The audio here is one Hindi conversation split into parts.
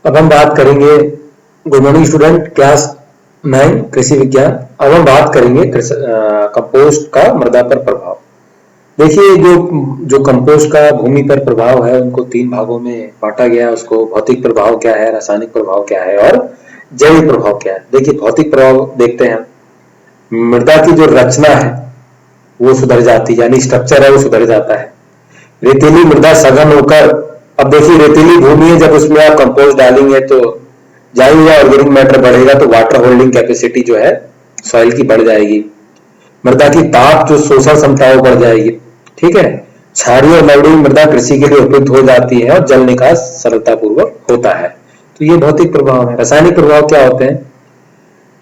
अब हम बात करेंगे, गुड मॉर्निंग स्टूडेंट, क्लास 9 कृषि विज्ञान। अब हम बात करेंगे कंपोस्ट का मृदा पर प्रभाव। देखिए, जो जो कंपोस्ट का भूमि पर प्रभाव है उनको 3 भागों में बांटा गया है। उसको भौतिक प्रभाव क्या है, रासायनिक प्रभाव क्या है और जैविक प्रभाव क्या है। देखिए, भौतिक प्रभाव देखते हैं। मृदा की जो रचना है वो सुधर जाती है, यानी स्ट्रक्चर है वो सुधर जाता है। रेतीली मृदा सघन होकर, अब देखिए रेतीली भूमि है, जब उसमें आप कंपोस्ट डालेंगे तो जाहिर है ऑर्गेनिक मैटर बढ़ेगा, तो वाटर होल्डिंग कैपेसिटी जो है सॉइल की बढ़ जाएगी। मृदा की ताप जो शोषण क्षमता वो बढ़ जाएगी। ठीक है, क्षारीय और लवणीय मृदा कृषि के लिए उपयुक्त हो जाती है और जल निकास सरलता पूर्वक होता है। तो ये भौतिक प्रभाव है। रासायनिक प्रभाव क्या होते हैं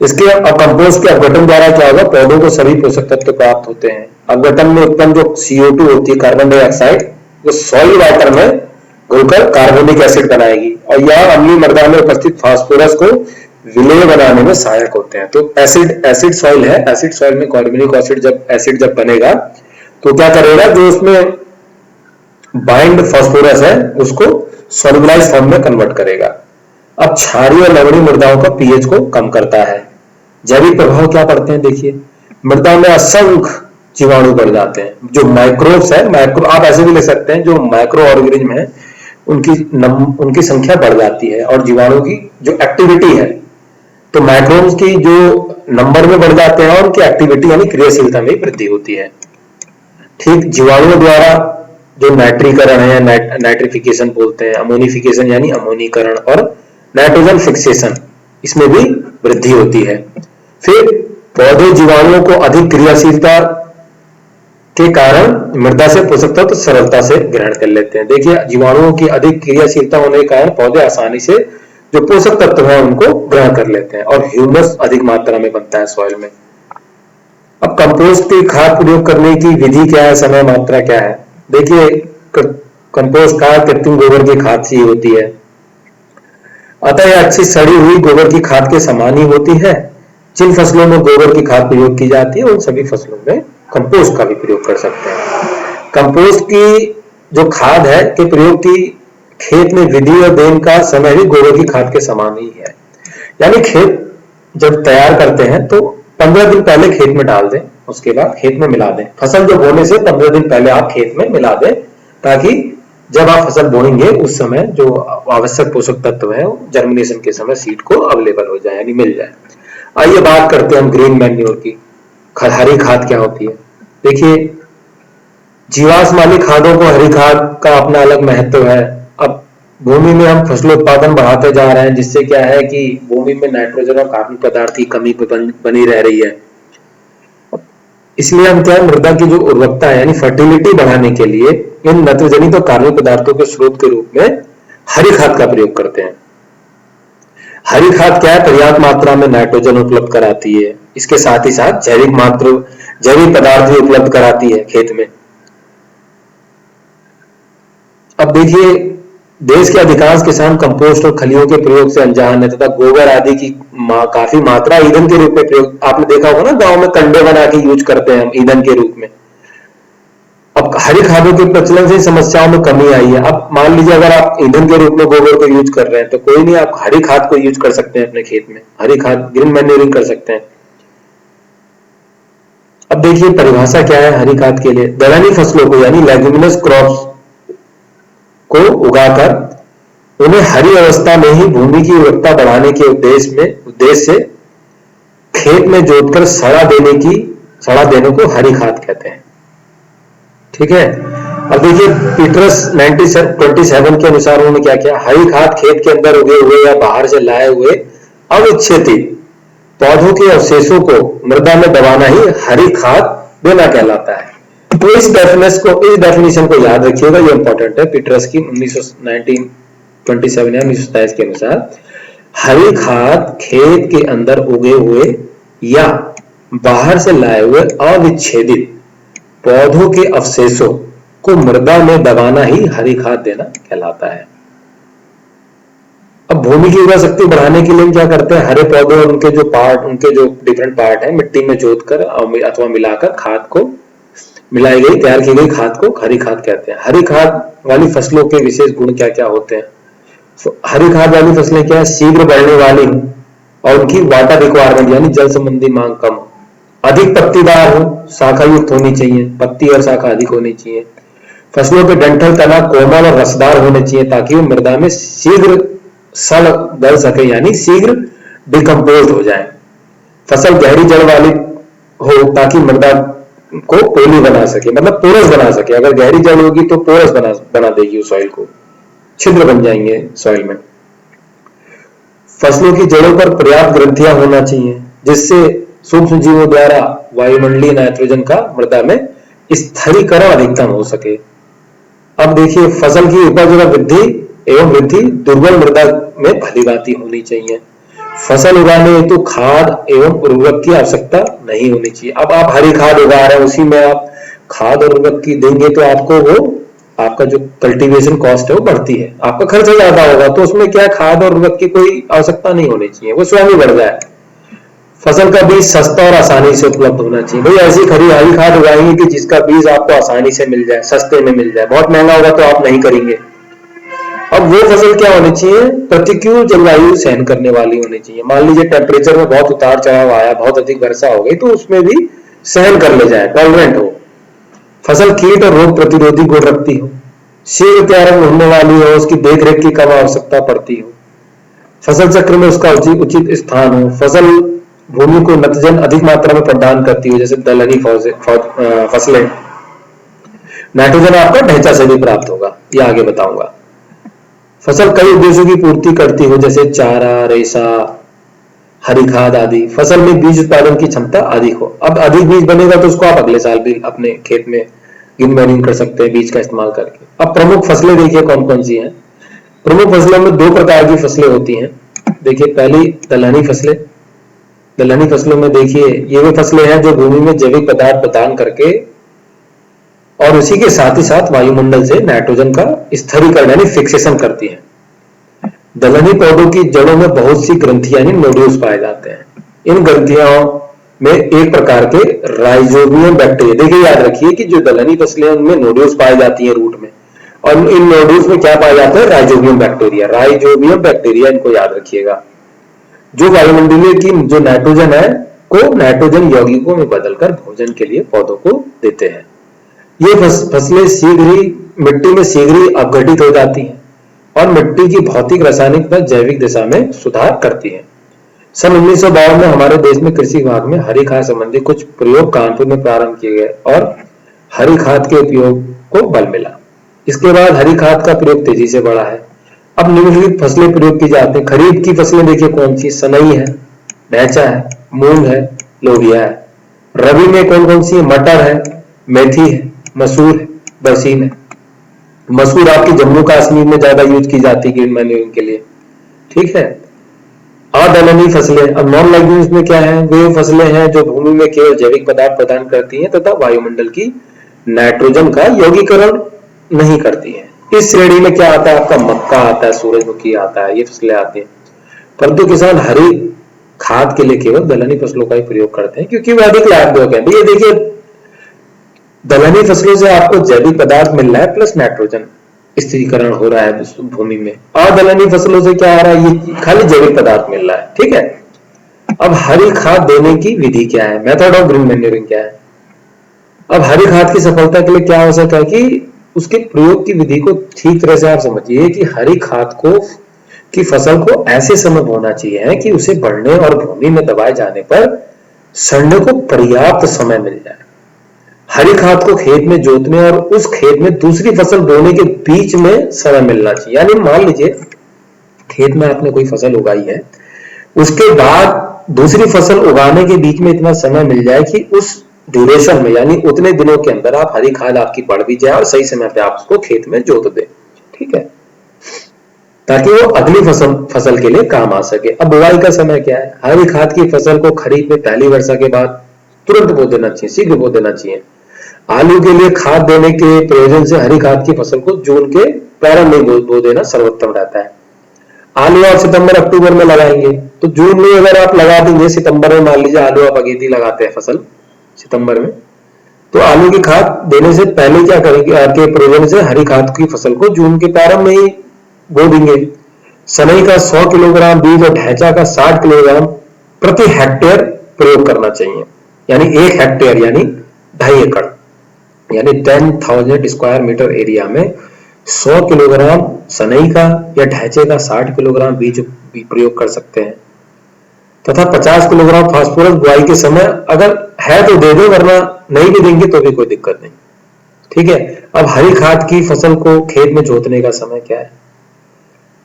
इसके? कंपोस्ट के अपघटन द्वारा क्या होगा, पौधों को सभी पोषक तत्व प्राप्त होते हैं। अपघटन में उत्पन्न जो CO2 होती है, कार्बन डाइऑक्साइड, वो सॉइल वाटर में घुलकर कार्बोनिक एसिड बनाएगी और यह अम्लीय मृदा में उपस्थित फास्फोरस को विलेय बनाने में सहायक होते हैं। तो एसिड सॉइल है, एसिड सॉइल में कार्बोनिक एसिड जब बनेगा तो क्या करेगा, जो उसमें बाइंड फास्फोरस है उसको सॉल्युबलाइज फॉर्म में कन्वर्ट करेगा। अब क्षारीय और लवणीय मृदाओं का पीएच को कम करता है। जैविक प्रभाव क्या पड़ते हैं? देखिए, मृदा में असंख्य जीवाणु बढ़ जाते हैं। जो माइक्रोब्स है, आप ऐसे भी ले सकते हैं, जो माइक्रो ऑर्गेनिज्म है उनकी संख्या बढ़ जाती है और जीवाणु की जो एक्टिविटी है, तो माइक्रोब्स की जो नंबर में बढ़ जाते हैं और उनकी एक्टिविटी यानी क्रियाशीलता में वृद्धि होती है। ठीक, जीवाणुओं द्वारा जो नाइट्रीकरण है, नाइट्रिफिकेशन बोलते हैं, अमोनिफिकेशन यानी अमोनीकरण, और नाइट्रोजन फिक्सेशन, इसमें भी वृद्धि होती है। फिर पौधे जीवाणुओं को अधिक क्रियाशीलता के कारण मृदा से पोषक तत्व सरलता से ग्रहण कर लेते हैं। देखिए, जीवाणुओं की अधिक क्रियाशीलता होने के कारण पौधे आसानी से जो पोषक तत्व है उनको ग्रहण कर लेते हैं और ह्यूमस अधिक मात्रा में बनता है सॉइल में। अब कंपोस्ट की खाद प्रयोग करने की विधि क्या है, समय मात्रा क्या है? देखिए, कंपोस्ट खाद कृत्रिम गोबर की खाद से ही होती है, अतः यह अच्छी सड़ी हुई गोबर की खाद के समान ही होती है। जिन फसलों में गोबर की खाद प्रयोग की जाती है उन सभी फसलों में कंपोस्ट का भी प्रयोग कर सकते हैं। कंपोस्ट की जो खाद है के प्रयोग की खेत में विधि और देन का समय भी गोबर की खाद के समान ही है। यानी खेत जब तैयार करते हैं तो 15 दिन पहले खेत में डाल दें, उसके बाद खेत में मिला दें। फसल जो बोने से 15 दिन पहले आप खेत में मिला दें, ताकि जब आप फसल बोएंगे उस समय जो आवश्यक पोषक तत्व है जर्मिनेशन के समय सीड को अवेलेबल हो जाए, यानी मिल जाए। आइए बात करते हैं हम ग्रीन मैन्योर की। हरी खाद क्या होती है? देखिए, जीवाश्म वाली खादों को हरी खाद का अपना अलग महत्व है। अब भूमि में हम फसल उत्पादन बढ़ाते जा रहे हैं, जिससे क्या है कि भूमि में नाइट्रोजन और कार्बन पदार्थ की कमी बनी रह रही है। इसलिए हम क्या, मृदा की जो उर्वरकता है यानी फर्टिलिटी बढ़ाने के लिए इन नत्रजनित और कार्बनिक पदार्थों के स्रोत के रूप में हरी खाद का प्रयोग करते हैं। हरी खाद क्या है, पर्याप्त मात्रा में नाइट्रोजन उपलब्ध कराती है, इसके साथ ही साथ जैविक पदार्थ भी उपलब्ध कराती है खेत में। अब देखिए, देश के अधिकांश किसान कंपोस्ट और खलियों के प्रयोग से अनजान है तथा गोबर आदि की काफी मात्रा ईंधन के रूप में प्रयोग, आपने देखा होगा ना, गांव में कंडे बना के यूज करते हैं हम ईंधन के रूप में। अब हरी खादों के प्रचलन से समस्याओं में कमी आई है। अब मान लीजिए अगर आप ईंधन के रूप में गोबर को यूज कर रहे हैं तो कोई नहीं, आप हरी खाद को यूज कर सकते हैं अपने खेत में। हरी खाद, ग्रीन मैन्योरिंग कर सकते हैं। अब देखिए, परिभाषा क्या है हरी खाद के लिए? दलहनी फसलों को यानी लेग्यूमिनस क्रॉप्स को उगाकर उन्हें हरी अवस्था में ही भूमि की उर्वरकता बढ़ाने के उद्देश्य से खेत में जोतकर सड़ा देने को हरी खाद कहते हैं। ठीक है। अब देखिए, पीटरस 1927 के अनुसार उन्होंने क्या किया, हरी खाद खेत के अंदर उगे हुए या बाहर से लाए हुए अविच्छेदित पौधों के अवशेषों को मृदा में दबाना ही हरी खाद देना कहलाता है। तो इस डेफिनेशन को याद रखिएगा, ये इंपॉर्टेंट है। पीटरस की 1927 या 1927 के अनुसार हरी खाद खेत के अंदर उगे हुए या बाहर से लाए हुए अविच्छेदित पौधों के अवशेषों को मृदा में दबाना ही हरी खाद देना कहलाता है। अब भूमि की उर्वरा शक्ति बढ़ाने के लिए क्या करते हैं, हरे पौधे और उनके जो डिफरेंट पार्ट है मिट्टी में जोतकर अथवा मिलाकर खाद को तैयार की गई खाद को हरी खाद कहते हैं। हरी खाद वाली फसलों के विशेष गुण क्या क्या होते हैं? हरी खाद वाली फसलें क्या है, शीघ्र बढ़ने वाली और उनकी वाटर रिक्वायरमेंट यानी जल संबंधी मांग कम, अधिक पत्तीदार हो, शाखा युक्त होनी चाहिए, पत्ती और शाखा अधिक होनी चाहिए। फसलों के डंठल तना कोमल और रसदार होने चाहिए ताकि वो मृदा में शीघ्र सड़ गल सके यानी शीघ्र डिकम्पोज हो जाए। फसल गहरी जड़ वाली हो ताकि मृदा को पोली बना सके, मतलब पोरस बना सके। अगर गहरी जड़ होगी तो पोरस बना देगी उस सॉइल को, छिद्र बन जाएंगे सॉइल में। फसलों की जड़ों पर पर्याप्त ग्रंथियां होना चाहिए जिससे सूक्ष्म जीवों द्वारा वायुमंडलीय नाइट्रोजन का मृदा में स्थिरीकरण अधिकतम हो सके। अब देखिए, फसल की उपज व वृद्धि एवं वृद्धि दुर्बल मृदा में भलीभांति होनी चाहिए। फसल उगाने हेतु खाद एवं उर्वरक की आवश्यकता नहीं होनी चाहिए। अब आप हरी खाद उगा रहे हैं, उसी में आप खाद और उर्वरक की देंगे तो आपको वो आपका जो कल्टीवेशन कॉस्ट है वो बढ़ती है, आपका खर्च ज्यादा होगा। तो उसमें क्या, खाद और उर्वरक की कोई आवश्यकता नहीं होनी चाहिए, वो स्वयं ही बढ़ जाए। फसल का बीज सस्ता और आसानी से उपलब्ध होना चाहिए। भाई ऐसी हरी खाद उगाएंगे कि जिसका बीज आपको आसानी से मिल जाए, सस्ते में मिल जाए। बहुत महंगा होगा तो आप नहीं करेंगे। अब वो फसल क्या होनी चाहिए, प्रतिकूल जलवायु सहन करने वाली होनी चाहिए। मान लीजिए टेम्परेचर में बहुत उतार चढ़ाव आया, बहुत अधिक वर्षा हो गई, तो उसमें भी सहन कर ले जाए, टॉलरेंट हो। फसल कीट और रोग प्रतिरोधी गुण रखती हो, शीघ्र तैयार होने वाली हो, उसकी देखरेख की कम आवश्यकता पड़ती हो, फसल चक्र में उसका उचित स्थान हो, फसल भूमि को नत्रजन अधिक मात्रा में प्रदान करती हो, जैसे दलहनी फसलें। नाइट्रोजन आपका ढैंचा से भी प्राप्त होगा, ये आगे बताऊंगा। फसल कई उद्देश्यों की पूर्ति करती हो, जैसे चारा, रेशा, हरी खाद आदि। फसल में बीज उत्पादन की क्षमता अधिक हो। अब अधिक बीज बनेगा तो उसको आप अगले साल भी अपने खेत में गिनबैनिंग कर सकते हैं बीज का इस्तेमाल करके। अब प्रमुख फसलें देखिए कौन कौन सी हैं। प्रमुख फसलों में दो प्रकार की फसलें होती हैं। देखिए, पहली दलहनी फसलें। दलहनी फसलों में देखिए, ये वे फसलें हैं जो भूमि में जैविक पदार्थ प्रदान करके और उसी के साथ ही साथ वायुमंडल से नाइट्रोजन का स्थिरीकरण यानी फिक्सेशन करती है। दलहनी पौधों की जड़ों में बहुत सी ग्रंथियां यानी नोड्यूल्स पाए जाते हैं। इन ग्रंथियों में एक प्रकार के राइजोबियम बैक्टीरिया, देखिए याद रखिए कि जो दलहनी फसलें हैं उनमें नोड्यूल्स पाए जाती है रूट में, और इन नोड्यूल्स में क्या पाया जाता है, राइजोबियम बैक्टीरिया। राइजोबियम बैक्टीरिया, इनको याद रखिएगा, जो वायुमंडलीय की जो नाइट्रोजन है को नाइट्रोजन यौगिकों में बदलकर भोजन के लिए पौधों को देते हैं। ये फसलें शीघ्र ही मिट्टी में शीघ्र ही अपघटित हो जाती हैं और मिट्टी की भौतिक, रासायनिक व जैविक दिशा में सुधार करती हैं। सन 1952 में हमारे देश में कृषि विभाग में हरी खाद संबंधी कुछ प्रयोग कानपुर में प्रारंभ किए गए और हरी खाद के उपयोग को बल मिला। इसके बाद हरी खाद का प्रयोग तेजी से बढ़ा है। अब निम्नलिखित फसलें प्रयोग की जाती हैं। खरीफ की फसलें देखिए कौन सी, सनई है, ढैंचा है, मूंग है, लोबिया है। रबी में कौन कौन सी है, मटर है, मेथी है, मसूर है, बरसीन है। मसूर आपकी जम्मू कश्मीर में ज्यादा यूज की जाती है ग्रीन मैन्यूरिंग के लिए, ठीक है। अदलहनी फसलें, अब नॉन लेग्यूम्स में क्या है, वे फसलें हैं जो भूमि में केवल जैविक पदार्थ प्रदान करती हैं तथा वायुमंडल की नाइट्रोजन का यौगीकरण नहीं करती हैं। इस श्रेणी में क्या आता है, आपका मक्का आता है, सूरजमुखी आता है, ये फसलें आती हैं। परंतु किसान हरी खाद के लिए केवल दलहनी फसलों का ही प्रयोग करते हैं क्योंकि वो अधिक लाभदायक है। ये देखिए, दलहनी फसलों से आपको जैविक पदार्थ मिल रहा है प्लस नाइट्रोजन स्थिरीकरण हो रहा है भूमि में। अदलहनी फसलों से क्या आ रहा है, ये खाली जैविक पदार्थ मिल रहा है, ठीक है। अब हरी खाद देने की विधि क्या है, मेथड ऑफ ग्रीन मैन्यूरिंग क्या है। अब हरी खाद की सफलता के लिए क्या आवश्यक है कि उसके प्रयोग की विधि को ठीक तरह से आप समझिए कि हरी खाद को की फसल को ऐसे समय बोना चाहिए कि उसे बढ़ने और भूमि में दबाए जाने पर सड़ने को पर्याप्त समय मिल जाए। हरी खाद को खेत में जोतने और उस खेत में दूसरी फसल बोने के बीच में समय मिलना चाहिए। यानी मान लीजिए खेत में आपने कोई फसल उगाई है, उसके बाद दूसरी फसल उगाने के बीच में इतना समय मिल जाए कि उस ड्यूरेशन में यानी उतने दिनों के अंदर आप हरी खाद आपकी बढ़ भी जाए और सही समय पे आप उसको खेत में जोत दे, ठीक है, ताकि वो अगली फसल के लिए काम आ सके। अब बुआई का समय क्या है, हरी खाद की फसल को खरीफ में पहली वर्षा के बाद तुरंत बो देना चाहिए, शीघ्र बो देना चाहिए। आलू के लिए खाद देने के प्रयोजन से हरी खाद की फसल को जून के प्रारंभ में बो देना सर्वोत्तम रहता है। आलू आप सितंबर अक्टूबर में लगाएंगे तो जून में अगर आप लगा देंगे, सितंबर में मान लीजिए आलू आप अगेती लगाते हैं फसल सितंबर में, तो आलू की खाद देने से पहले क्या करेंगे, आपके प्रयोजन से हरी खाद की फसल को जून के प्रारंभ में ही बो देंगे। सनई का 100 किलोग्राम बीज और ढैंचा का 60 किलोग्राम प्रति हेक्टेयर प्रयोग करना चाहिए। यानी 1 हेक्टेयर यानी 2.5 एकड़ यानी 10,000 स्क्वायर मीटर एरिया में 100 किलोग्राम सनई का या ढैंचे का 60 किलोग्राम बीज प्रयोग कर सकते हैं तथा 50 किलोग्राम फास्फोरस बुआई के समय अगर है तो दे दो, वरना नहीं भी देंगे तो भी कोई दिक्कत नहीं। ठीक है। अब हरी खाद की फसल को खेत में जोतने का समय क्या है?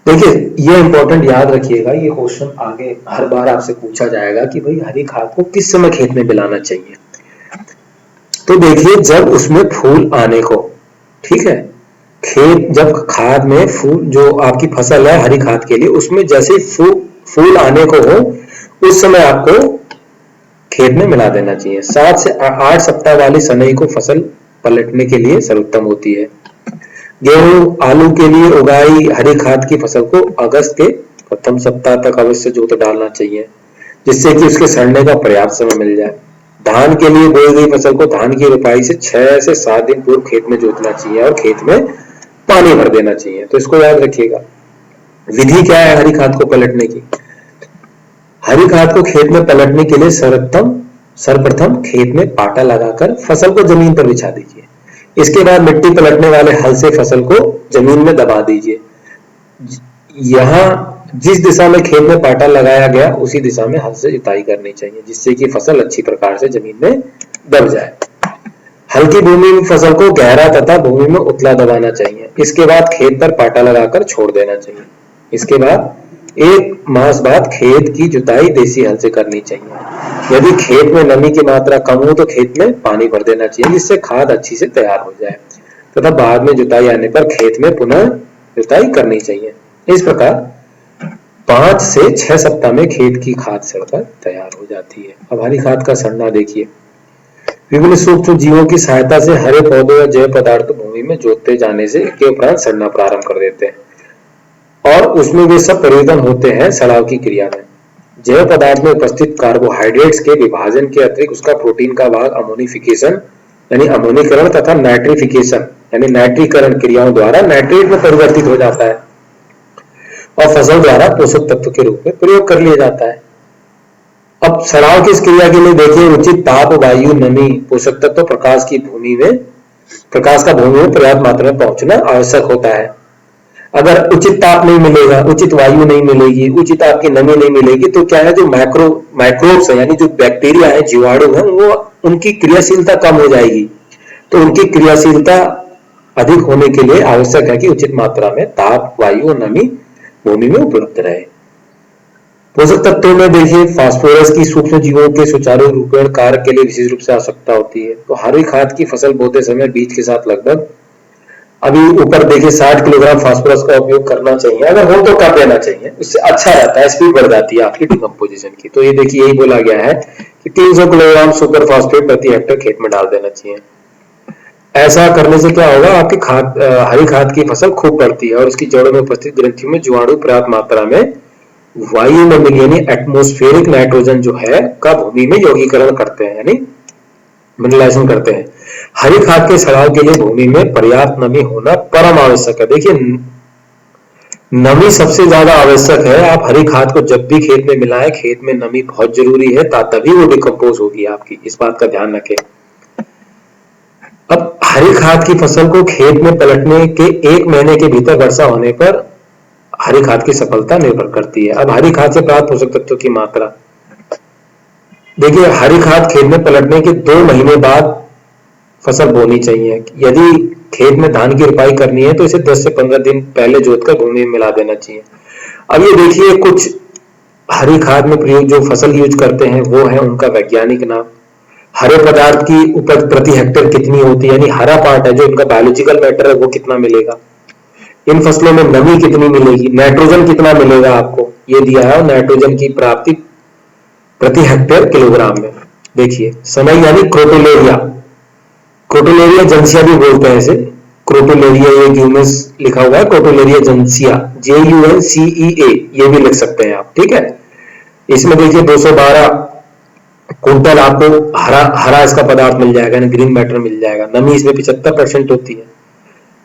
देखिए ये इंपॉर्टेंट याद रखिएगा, ये क्वेश्चन आगे हर बार आपसे पूछा जाएगा कि भाई हरी खाद को किस समय खेत में मिलाना चाहिए। तो देखिए जब उसमें फूल आने को, ठीक है, खेत जब खाद में फूल जो आपकी फसल है हरी खाद के लिए उसमें जैसे फूल आने को हो उस समय आपको खेत में मिला देना चाहिए। 7 से 8 सप्ताह वाली सनई को फसल पलटने के लिए सर्वोत्तम होती है। गेहूं आलू के लिए उगाई हरी खाद की फसल को अगस्त के प्रथम सप्ताह तक अवश्य जोत डालना चाहिए जिससे कि उसके सड़ने का पर्याप्त समय मिल जाए। धान के लिए बोई गई फसल को धान की रोपाई से 6 से 7 दिन पूर्व खेत में जोतना चाहिए और खेत में पानी भर देना चाहिए। तो इसको याद रखिएगा। विधि क्या है हरी खाद को पलटने की? हरी खाद को खेत में पलटने के लिए सर्वप्रथम खेत में पाटा लगाकर फसल को जमीन पर बिछा दीजिए। इसके बाद मिट्टी पलटने वाले हल से फसल को जमीन में दबा दीजिए। यहां जिस दिशा में खेत में पाटा लगाया गया उसी दिशा में हल से जुताई करनी चाहिए जिससे कि फसल अच्छी प्रकार से जमीन में दब जाए। हल्की भूमि में फसल को गहरा तथा भूमि में उतला दबाना चाहिए। इसके बाद खेत पर पाटा लगाकर छोड़ देना चाहिए। इसके बाद 1 मास बाद खेत की जुताई देसी हल से करनी चाहिए। यदि खेत में नमी की मात्रा कम हो तो खेत में पानी भर देना चाहिए जिससे खाद अच्छी से तैयार हो जाए तथा बाद में जुताई आने पर खेत में पुनः जुताई करनी चाहिए। इस प्रकार 5 से 6 सप्ताह में खेत की खाद सड़कर तैयार हो जाती है। अब हरी खाद का सड़ना देखिए। विभिन्न सूक्ष्म जीवों की सहायता से हरे पौधे और जैव पदार्थ भूमि में जोतते जाने से के उपरांत सड़ना प्रारंभ कर देते हैं और उसमें वे सब परिवर्तन होते हैं सड़ाव की क्रिया में। जैव पदार्थ में उपस्थित कार्बोहाइड्रेट्स के विभाजन के अतिरिक्त उसका प्रोटीन का भाग अमोनिफिकेशन यानी अमोनीकरण तथा नाइट्रिफिकेशन यानी नाइट्रीकरण क्रियाओं द्वारा नाइट्रेट में परिवर्तित हो जाता है और फसल द्वारा पोषक तत्व के रूप में प्रयोग कर लिया जाता है। अब सड़ाव की इस क्रिया के लिए देखिए उचित ताप, वायु, नमी, पोषक तत्व, प्रकाश का भूमि में पर्याप्त मात्रा में पहुंचना आवश्यक होता है। अगर उचित ताप नहीं मिलेगा, उचित वायु नहीं मिलेगी, उचित आपकी नमी नहीं मिलेगी तो क्या है जो माइक्रोब्स है यानी जो बैक्टीरिया है, जीवाणु है, वो उनकी क्रियाशीलता कम हो जाएगी। तो उनकी क्रियाशीलता अधिक होने के लिए आवश्यक है कि उचित मात्रा में ताप, वायु और नमी भूमि में उपलब्ध रहे। पोषक तत्वों में देखिए फास्फोरस की सूक्ष्म जीवों के सुचारू रूपांतरण कार्य के लिए विशेष रूप से आवश्यकता होती है। तो हरी खाद की फसल बोते समय बीज के साथ लगभग अभी ऊपर देखिए 60 किलोग्राम फास्फोरस का उपयोग करना चाहिए। अगर हो तो कर देना चाहिए, उससे अच्छा रहता है, स्पीड बढ़ जाती है आपकी डिकम्पोजिशन की। तो ये देखिए यही बोला गया है कि 300 किलोग्राम सुपर फास्फेट प्रति हेक्टेयर खेत में डाल देना चाहिए। ऐसा करने से क्या होगा, आपकी हरी खाद की फसल खूब बढ़ती है और उसकी जड़ों में उपस्थित ग्रंथियों में जीवाणु पर्याप्त मात्रा में वायु में यानी एटमोस्फेरिक नाइट्रोजन जो है का भूमि में यौगीकरण करते हैं यानी मिनरलाइजेशन करते हैं। हरी खाद के सड़ाव के लिए भूमि में पर्याप्त नमी होना परम आवश्यक है। देखिए नमी सबसे ज्यादा आवश्यक है। आप हरी खाद को जब भी खेत में मिलाएं, खेत में नमी बहुत जरूरी है तभी वो डिकम्पोज होगी आपकी, इस बात का ध्यान रखें। अब हरी खाद की फसल को खेत में पलटने के 1 महीने के भीतर वर्षा होने पर हरी खाद की सफलता निर्भर करती है। अब हरी खाद से प्राप्त पोषक तत्वों की मात्रा देखिए, हरी खाद खेत में पलटने के 2 महीने बाद फसल बोनी चाहिए। यदि खेत में धान की रोपाई करनी है तो इसे 10 से 15 दिन पहले जोतकर भूमि में मिला देना चाहिए। अब ये देखिए कुछ हरी खाद में प्रयोग जो फसल यूज करते हैं वो है उनका वैज्ञानिक नाम। हरे पदार्थ की उपज प्रति हेक्टेयर कितनी होती है यानी हरा पार्ट है जो इनका बायोलॉजिकल मैटर है वो कितना मिलेगा, इन फसलों में नमी कितनी मिलेगी, नाइट्रोजन कितना मिलेगा आपको ये दिया है। नाइट्रोजन की प्राप्ति प्रति हेक्टेयर किलोग्राम में देखिए समय यानी क्रोटोलेरिया जंसिया भी बोलते हैं इसे। क्रोटोलेरिया ये ग्यूमस लिखा हुआ है, क्रोटोलेरिया जंसिया JUNCEA ये भी लिख सकते हैं आप, ठीक है। इसमें देखिए 212 कुंटल आपको हरा इसका पदार्थ मिल जाएगा, ग्रीन मैटर मिल जाएगा। नमी इसमें 75% होती है।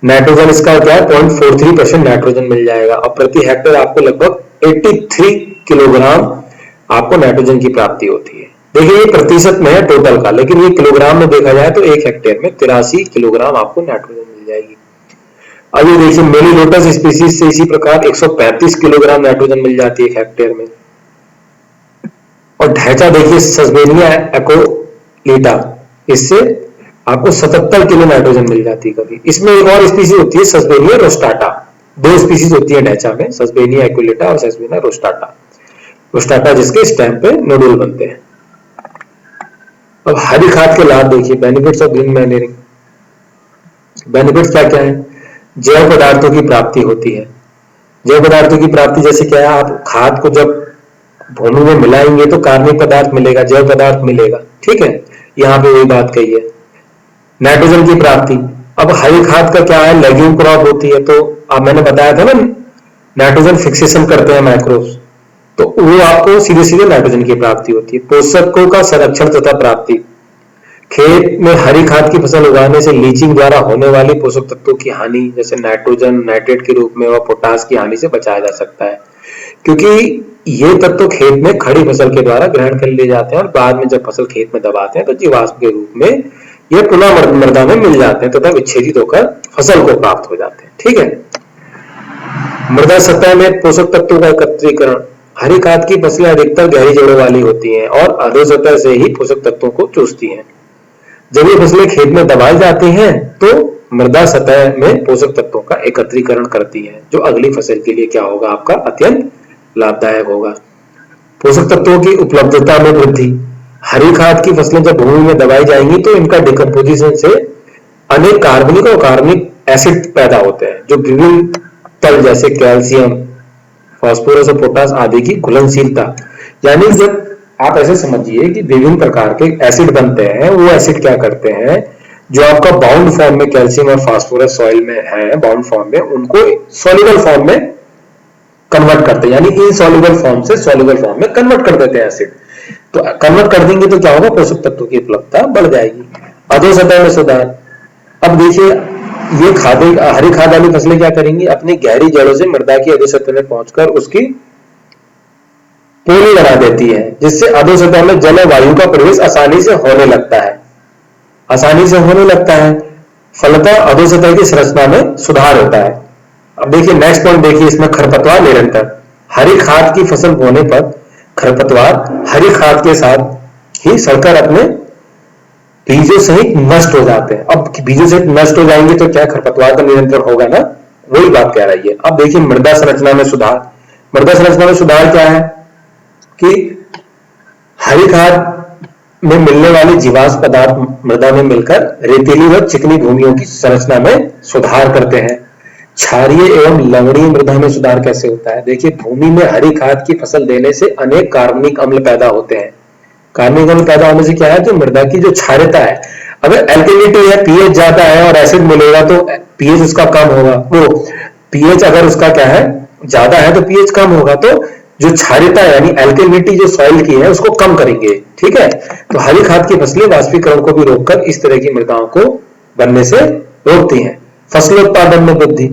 नाइट्रोजन इसका क्या है 0.43% नाइट्रोजन मिल जाएगा और प्रति हेक्टेयर आपको लगभग 83 किलोग्राम आपको नाइट्रोजन की प्राप्ति होती है। देखिए ये प्रतिशत में है टोटल का, लेकिन ये किलोग्राम में देखा जाए तो 1 हेक्टेयर में 83 किलोग्राम आपको नाइट्रोजन मिल जाएगी। अब ये देखिए मेलिलोटस स्पीसीज से इसी प्रकार 135 किलोग्राम नाइट्रोजन मिल जाती है 1 हेक्टेयर में। और ढैंचा देखिए सस्पेनिया एकोलिटा, इससे आपको 77 किलो नाइट्रोजन मिल जाती है कभी। इसमें एक और स्पीसीज होती है सस्पेनिया रोस्टाटा, 2 स्पीसीज होती है ढैंचा में, सस्पेनिया एकोलिटा और सस्पेनिया रोस्टाटा। रोस्टाटा जिसके स्टेम पे नोडुल बनते हैं। अब हरी खाद के लाभ देखिए, benefits of green manuring. Benefits क्या क्या है? जैव पदार्थों की प्राप्ति होती है। जैव पदार्थों की प्राप्ति जैसे क्या है, आप खाद को जब भूमि में मिलाएंगे तो कार्बनिक पदार्थ मिलेगा, जैव पदार्थ मिलेगा, ठीक है, यहाँ पे वही बात कही है। नाइट्रोजन की प्राप्ति, अब हरी खाद का क्या है, लेग्यूम क्रॉप होती है, तो अब मैंने बताया था ना नाइट्रोजन फिक्सेशन करते हैं माइक्रोब्स, तो वो आपको सीधे सीधे नाइट्रोजन की प्राप्ति होती है। पोषकों का संरक्षण तथा प्राप्ति, खेत में हरी खाद की फसल उगाने से लीचिंग द्वारा होने वाली पोषक तत्वों की हानि जैसे नाइट्रोजन नाइट्रेट के रूप में व पोटास की हानि से बचाया जा सकता है, क्योंकि ये तत्व खेत में खड़ी फसल के द्वारा ग्रहण कर लिए जाते हैं और बाद में जब फसल खेत में दबाते हैं तो जीवाश्म के रूप में ये पुनः मृदा में मिल जाते हैं तथा विच्छेदित होकर फसल को प्राप्त हो जाते हैं। ठीक है। मृदा सतह में पोषक तत्वों का एकत्रीकरण, हरी खाद की फसलें अधिकतर गहरी जड़ों वाली होती हैं और अधोसतह से ही पोषक तत्वों को चूसती हैं। जब ये फसलें खेत में दबाई जाती हैं तो मृदा सतह में पोषक तत्वों का एकत्रीकरण करती है, जो अगली फसल के लिए क्या होगा, आपका अत्यंत लाभदायक होगा। पोषक तत्वों की उपलब्धता में वृद्धि, हरी खाद की फसलें जब भूमि में दबाई जाएंगी तो इनका डिकम्पोजिशन से अनेक कार्बनिक और कार्बनिक एसिड पैदा होते हैं, जो विभिन्न तल जैसे कैल्शियम, फास्फोरस और पोटास आदि की घुलनशीलता, यानी जब आप ऐसे समझिए कि विभिन्न प्रकार के एसिड बनते हैं, वो एसिड क्या करते हैं, जो आपका बाउंड फॉर्म में कैल्शियम और फास्फोरस सॉइल में है बाउंड फॉर्म में, उनको सॉल्युबल फॉर्म में कन्वर्ट करते हैं, यानी इनसॉल्युबल फॉर्म से सॉल्युबल फॉर्म में कन्वर्ट कर देते हैं एसिड। तो कन्वर्ट कर देंगे तो क्या होगा, पोषक तत्वों की उपलब्धता बढ़ जाएगी। अधोसतह में सुधार, अब देखिए ये खादें, हरी खाद वाली फसलें क्या करेंगी, अपनी गहरी जड़ों से मृदा की अधोसतह में पहुंचकर उसकी पोली बना देती है, जिससे अधोसतह में जल और वायु का प्रवेश आसानी से होने लगता है। फलतः अधोसतह की संरचना में सुधार होता है। अब देखिए नेक्स्ट पॉइंट देखिए, इसमें खरपतवार निरंतर, हरी खाद की फसल बोने पर खरपतवार हरी खाद के साथ ही सड़कर अपने बीजों सहित नष्ट हो जाते हैं। अब बीजों सहित नष्ट हो जाएंगे तो क्या खरपतवार का नियंत्रण होगा ना, वही बात कह रही है। अब देखिए मृदा संरचना में सुधार, मृदा संरचना में सुधार क्या है कि हरी खाद में मिलने वाले जीवाश्म पदार्थ मृदा में मिलकर रेतीली व चिकनी भूमियों की संरचना में सुधार करते हैं। क्षारीय एवं लवणीय मृदा में सुधार कैसे होता है, देखिए भूमि में हरी खाद की फसल देने से अनेक कार्बनिक अम्ल पैदा होते हैं। कार्बनिक अम्ल पैदा होने से क्या है, जो मृदा की जो क्षारीयता है, अगर एल्कलिनिटी है, पीएच ज्यादा है और एसिड मिलेगा तो पीएच उसका कम होगा, वो पीएच अगर उसका क्या है ज्यादा है तो पीएच कम होगा, तो जो क्षारीयता यानी एल्कलिनिटी जो सॉइल की है उसको कम करेंगे। ठीक है, तो हरी खाद की फसलें वाष्पीकरण को भी रोककर इस तरह की मृदाओं को बनने से रोकती हैं। फसल उत्पादन में वृद्धि,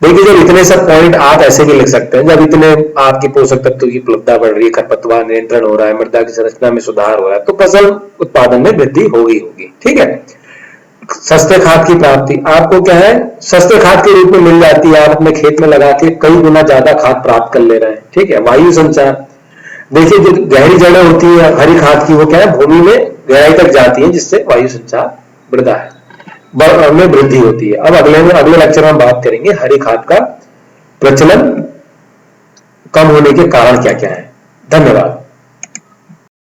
देखिए जब इतने सब पॉइंट आप ऐसे भी लिख सकते हैं, जब इतने आपकी पोषक तत्वों की उपलब्धता बढ़ रही है, खरपतवार नियंत्रण हो रहा है, मृदा की संरचना में सुधार हो रहा है, तो फसल उत्पादन में वृद्धि होगी। ठीक है। सस्ते खाद की प्राप्ति, आपको क्या है सस्ते खाद के रूप में मिल जाती है, आप अपने खेत में लगा के कई गुना ज्यादा खाद प्राप्त कर ले रहे हैं। ठीक है। वायु संचार, देखिए जो गहरी जड़ें होती है हरी खाद की, वो क्या है भूमि में गहराई तक जाती है, जिससे वायु संचार बढ़ता है, में वृद्धि होती है। अब अगले लेक्चर में हम बात करेंगे हरी खाद का प्रचलन कम होने के कारण क्या क्या है। धन्यवाद।